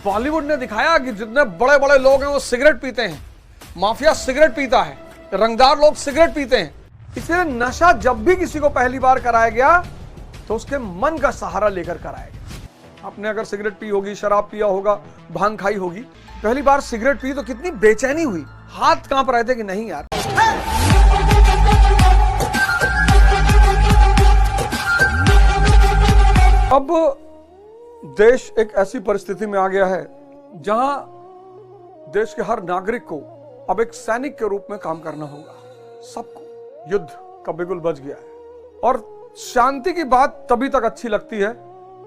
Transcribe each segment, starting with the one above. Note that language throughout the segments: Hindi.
बॉलीवुड ने दिखाया कि जितने बड़े बड़े लोग हैं वो सिगरेट पीते हैं, माफिया सिगरेट पीता है, रंगदार लोग सिगरेट पीते हैं। इसलिए नशा जब भी किसी को पहली बार कराया गया तो उसके मन का सहारा लेकर कराया गया। आपने अगर सिगरेट पी होगी, शराब पिया होगा, भांग खाई होगी, पहली बार सिगरेट पी तो कितनी बेचैनी हुई, हाथ कांप रहे थे कि नहीं यार। अब देश एक ऐसी परिस्थिति में आ गया है जहां देश के हर नागरिक को अब एक सैनिक के रूप में काम करना होगा। सबको युद्ध का बिगुल बज गया है और शांति की बात तभी तक अच्छी लगती है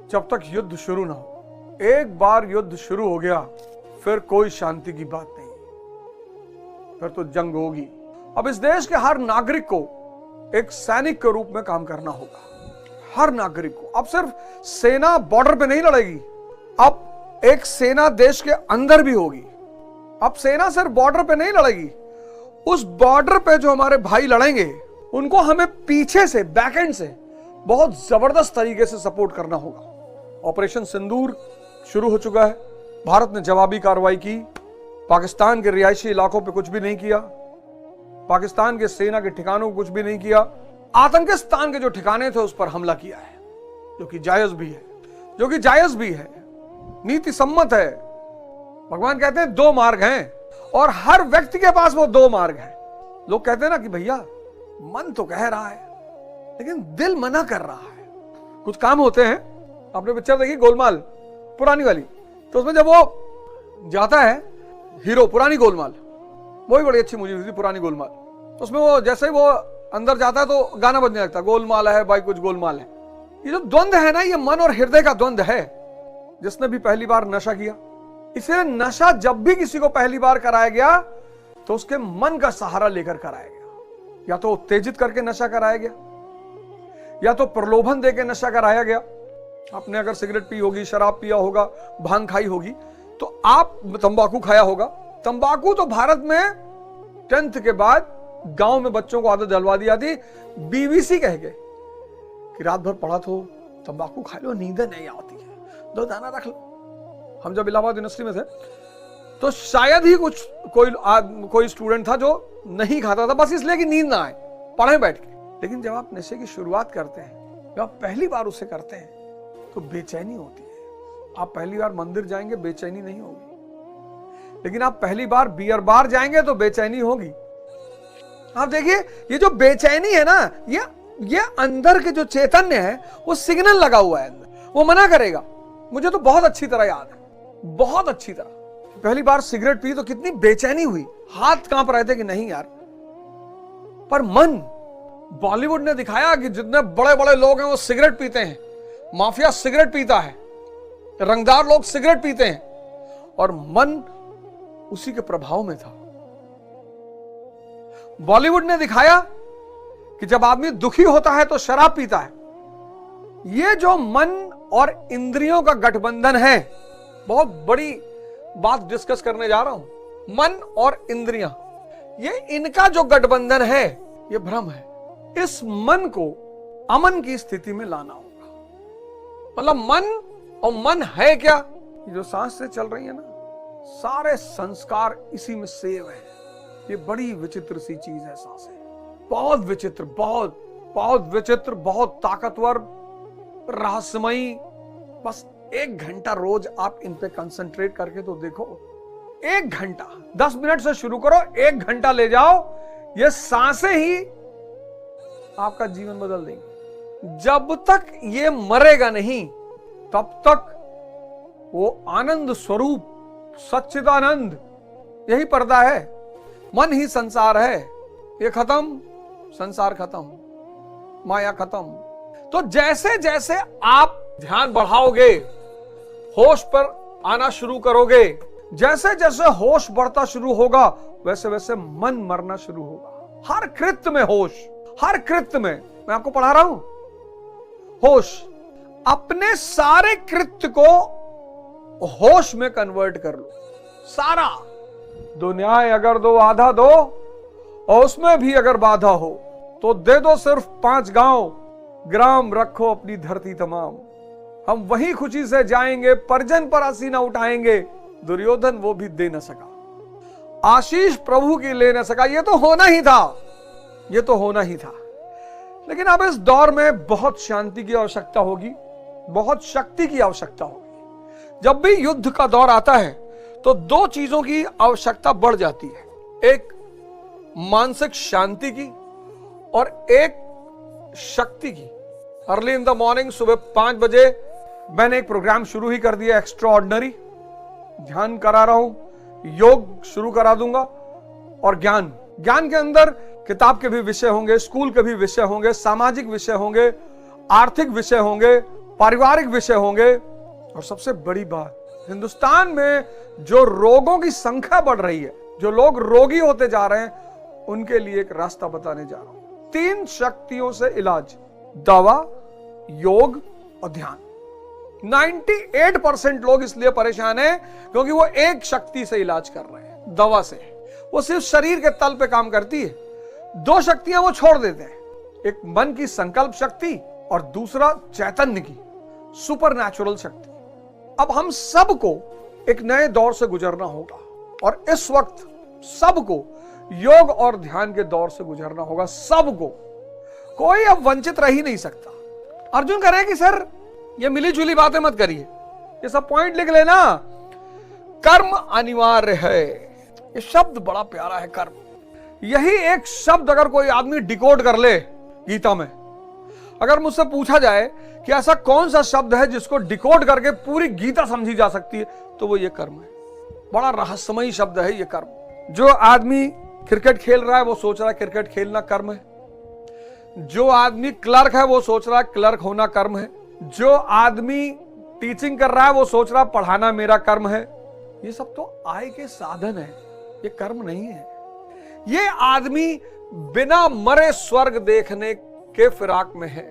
जब तक युद्ध शुरू ना हो। एक बार युद्ध शुरू हो गया फिर कोई शांति की बात नहीं, फिर तो जंग होगी। अब इस देश के हर नागरिक को एक सैनिक के रूप में काम करना होगा। हर नागरिक को। अब सिर्फ सेना बॉर्डर पे नहीं लड़ेगी, अब एक सेना देश के अंदर भी होगी। अब सेना सिर्फ बॉर्डर पे नहीं लड़ेगी, उस बॉर्डर पे जो हमारे भाई लड़ेंगे उनको हमें पीछे से, बैकएंड से बहुत जबरदस्त तरीके से सपोर्ट करना होगा। ऑपरेशन सिंदूर शुरू हो चुका है। भारत ने जवाबी कार्रवाई की, पाकिस्तान के रिहायशी इलाकों पे कुछ भी नहीं किया, पाकिस्तान के सेना के ठिकानों को कुछ भी नहीं किया। आतंकिस्तान के जो ठिकाने थे उस पर हमला किया है, जो कि जायज भी है, नीति सम्मत है। भगवान कहते हैं दो मार्ग हैं और हर व्यक्ति के पास वो दो मार्ग हैं। लोग कहते हैं ना कि भैया मन तो कह रहा है लेकिन दिल मना कर रहा है। कुछ काम होते हैं, आपने पिक्चर देखी गोलमाल पुरानी वाली, तो उसमें जब वो जाता है हीरो, पुरानी गोलमाल, वही बड़ी अच्छी मूवी थी पुरानी गोलमाल। तो उसमें वो जैसे ही वो अंदर जाता है तो गाना बजने लगता है, गोलमाल है भाई कुछ गोलमाल है। ये जो द्वंद्व है ना, ये मन और हृदय का द्वंद्व है। जिसने भी पहली बार नशा किया, इसलिए नशा जब भी किसी को पहली बार कराया गया तो उसके मन का सहारा लेकर कराया गया। या तो उत्तेजित करके नशा कराया गया, या तो प्रलोभन देकर नशा कराया गया। आपने अगर सिगरेट पी होगी, शराब पिया होगा, भांग खाई होगी, तो आप तंबाकू खाया होगा। तंबाकू तो भारत में 10th के बाद गांव में बच्चों को आदत डलवा दी जाती। बीबीसी कह गए कि रात भर पढ़ा तो तंबाकू खा लो, नींद नहीं आती है, 2 दाना रख लो। हम जब इलाहाबाद यूनिवर्सिटी में थे तो शायद ही कोई स्टूडेंट था जो नहीं खाता था, बस इसलिए कि नींद ना आए, पढ़े बैठ के। लेकिन जब आप नशे की शुरुआत करते हैं, जब आप पहली बार उसे करते हैं तो बेचैनी होती है। आप पहली बार मंदिर जाएंगे, बेचैनी नहीं होगी, लेकिन आप पहली बार बियर बार जाएंगे तो बेचैनी होगी। आप देखिए ये जो बेचैनी है ना, ये अंदर के जो चैतन्य है वो सिग्नल लगा हुआ है अंदर, वो मना करेगा। मुझे तो बहुत अच्छी तरह याद है, बहुत अच्छी तरह। पहली बार सिगरेट पी तो कितनी बेचैनी हुई, हाथ कांप रहे थे कि नहीं यार। पर मन, बॉलीवुड ने दिखाया कि जितने बड़े बड़े लोग हैं वो सिगरेट पीते हैं, माफिया सिगरेट पीता है, रंगदार लोग सिगरेट पीते हैं, और मन उसी के प्रभाव में था। बॉलीवुड ने दिखाया कि जब आदमी दुखी होता है तो शराब पीता है। ये जो मन और इंद्रियों का गठबंधन है, बहुत बड़ी बात डिस्कस करने जा रहा हूं। मन और इंद्रियां, ये इनका जो गठबंधन है ये भ्रम है। इस मन को अमन की स्थिति में लाना होगा। मतलब मन, और मन है क्या? ये जो सांस से चल रही है ना, सारे संस्कार इसी में सेव है। ये बड़ी विचित्र सी चीज है सांसें, बहुत विचित्र, बहुत विचित्र, बहुत ताकतवर, रहस्यमयी। बस 1 घंटा रोज आप इन पे कंसंट्रेट करके तो देखो। 1 घंटा, 10 मिनट से शुरू करो, 1 घंटा ले जाओ, ये सांसें ही आपका जीवन बदल देंगी। जब तक ये मरेगा नहीं तब तक वो आनंद स्वरूप, सच्चिदानंद, यही पर्दा है। मन ही संसार है, ये खत्म, संसार खत्म, माया खत्म। तो जैसे जैसे आप ध्यान बढ़ाओगे, होश पर आना शुरू करोगे, जैसे जैसे होश बढ़ता शुरू होगा वैसे वैसे मन मरना शुरू होगा। हर कृत्य में होश, हर कृत्य में, मैं आपको पढ़ा रहा हूं, होश। अपने सारे कृत्य को होश में कन्वर्ट कर लो। सारा दुनिया अगर दो आधा दो, और उसमें भी अगर बाधा हो तो दे दो सिर्फ 5 गांव, ग्राम रखो अपनी धरती तमाम। हम वही खुशी से जाएंगे, परिजन पर हसीना उठाएंगे। दुर्योधन वो भी दे न सका, आशीष प्रभु की ले न सका। ये तो होना ही था, ये तो होना ही था। लेकिन अब इस दौर में बहुत शांति की आवश्यकता होगी, बहुत शक्ति की आवश्यकता होगी। जब भी युद्ध का दौर आता है तो दो चीजों की आवश्यकता बढ़ जाती है, एक मानसिक शांति की और एक शक्ति की। अर्ली इन द मॉर्निंग, सुबह 5 बजे मैंने एक प्रोग्राम शुरू ही कर दिया, एक्स्ट्रा ऑर्डिनरी। ध्यान करा रहा हूं, योग शुरू करा दूंगा, और ज्ञान के अंदर किताब के भी विषय होंगे, स्कूल के भी विषय होंगे, सामाजिक विषय होंगे, आर्थिक विषय होंगे, पारिवारिक विषय होंगे। और सबसे बड़ी बात, हिंदुस्तान में जो रोगों की संख्या बढ़ रही है, जो लोग रोगी होते जा रहे हैं, उनके लिए एक रास्ता बताने जा रहा हूं। 3 शक्तियों से इलाज, दवा, योग और ध्यान। 98% लोग इसलिए परेशान हैं क्योंकि वो एक शक्ति से इलाज कर रहे हैं, दवा से। वो सिर्फ शरीर के तल पे काम करती है। 2 शक्तियां वो छोड़ देते हैं, एक मन की संकल्प शक्ति और दूसरा चैतन्य की सुपरनैचुरल शक्ति। अब हम सबको एक नए दौर से गुजरना होगा, और इस वक्त सबको योग और ध्यान के दौर से गुजरना होगा। सबको, कोई अब वंचित रह ही नहीं सकता। अर्जुन कह रहे हैं कि सर ये मिली जुली बातें मत करिए, ये सब पॉइंट लिख लेना। कर्म अनिवार्य है, ये शब्द बड़ा प्यारा है, कर्म। यही एक शब्द अगर कोई आदमी डिकोड कर ले गीता में, अगर मुझसे पूछा जाए कि ऐसा कौन सा शब्द है जिसको डिकोड करके पूरी गीता समझी जा सकती है, तो वो ये कर्म है। बड़ा रहस्यमयी शब्द है ये कर्म। जो आदमी क्रिकेट खेल रहा है वो सोच रहा है क्रिकेट खेलना कर्म है। जो आदमी क्लर्क है वो सोच रहा है क्लर्क होना कर्म है। जो आदमी टीचिंग कर रहा है वो सोच रहा है पढ़ाना मेरा कर्म है। ये सब तो आय के साधन है, ये कर्म नहीं है। ये आदमी बिना मरे स्वर्ग देखने के फिराक में है,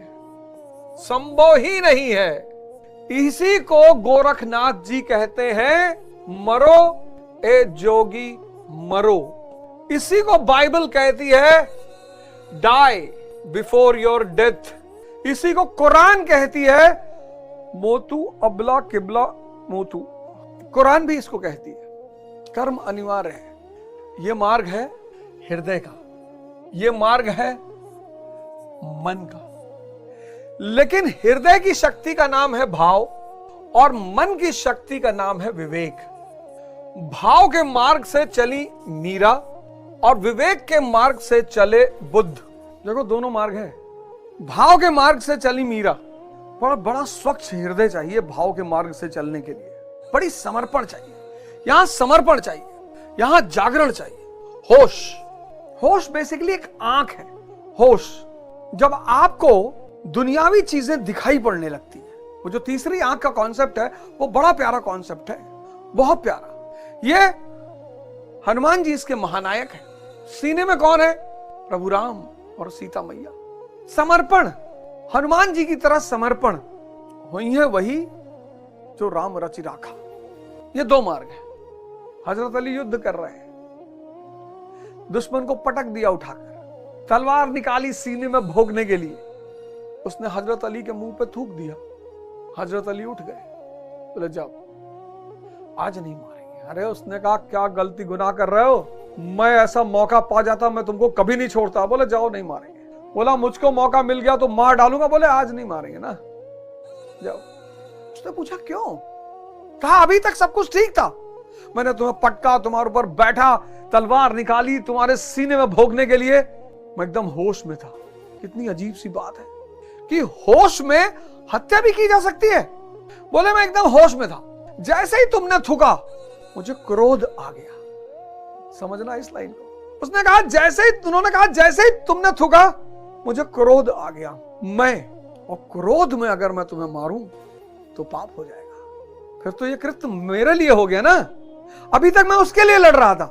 संभव ही नहीं है। इसी को गोरखनाथ जी कहते हैं, मरो ए जोगी मरो। इसी को बाइबल कहती है, डाई बिफोर योर डेथ। इसी को कुरान कहती है, मोतू अबला किबला मोतू। कुरान भी इसको कहती है। कर्म अनिवार्य है। यह मार्ग है हृदय का, यह मार्ग है मन का। लेकिन हृदय की शक्ति का नाम है भाव, और मन की शक्ति का नाम है विवेक। भाव के मार्ग से चली मीरा और विवेक के मार्ग से चले बुद्ध। देखो दोनों मार्ग है। भाव के मार्ग से चली मीरा, बड़ा स्वच्छ हृदय चाहिए भाव के मार्ग से चलने के लिए। बड़ी समर्पण चाहिए, यहां समर्पण चाहिए, यहां जागरण चाहिए। होश, होश बेसिकली एक आंख है। होश, जब आपको दुनियावी चीजें दिखाई पड़ने लगती है, वो जो तीसरी आंख का कॉन्सेप्ट है, वो बड़ा प्यारा कॉन्सेप्ट है, बहुत प्यारा। ये हनुमान जी इसके महानायक हैं। सीने में कौन है? प्रभु राम और सीता मैया। समर्पण, हनुमान जी की तरह समर्पण हुई है वही जो राम रचि राखा। ये 2 मार्ग है। हजरत अली युद्ध कर रहे हैं, दुश्मन को पटक दिया उठाकर, तलवार निकाली सीने में भोगने के लिए। उसने हजरत अली के मुंह पे थूक दिया। हजरत अली उठ गए, बोले जाओ आज नहीं मारेंगे। अरे उसने कहा क्या गलती गुनाह कर रहे हो, मैं ऐसा मौका पा जाता मैं तुमको कभी नहीं छोड़ता। बोले जाओ नहीं मारेंगे। बोला मुझको मौका मिल गया तो मार डालूंगा। बोले आज नहीं मारेंगे ना, जाओ। उसने पूछा क्यों? कहा अभी तक सब कुछ ठीक था, मैंने तुम्हें पटका, तुम्हारे ऊपर बैठा, तलवार निकाली तुम्हारे सीने में भोगने के लिए, मैं एकदम होश में था। कितनी अजीब सी बात है कि होश में हत्या भी की जा सकती है। बोले मैं एकदम होश में था, जैसे ही तुमने थूका मुझे क्रोध आ गया। समझना इस लाइन को। उसने कहा उन्होंने कहा जैसे ही तुमने थूका मुझे क्रोध आ गया। और क्रोध में अगर मैं तुम्हें मारूं तो पाप हो जाएगा। फिर तो ये कृत्य मेरे लिए हो गया ना। अभी तक मैं उसके लिए लड़ रहा था,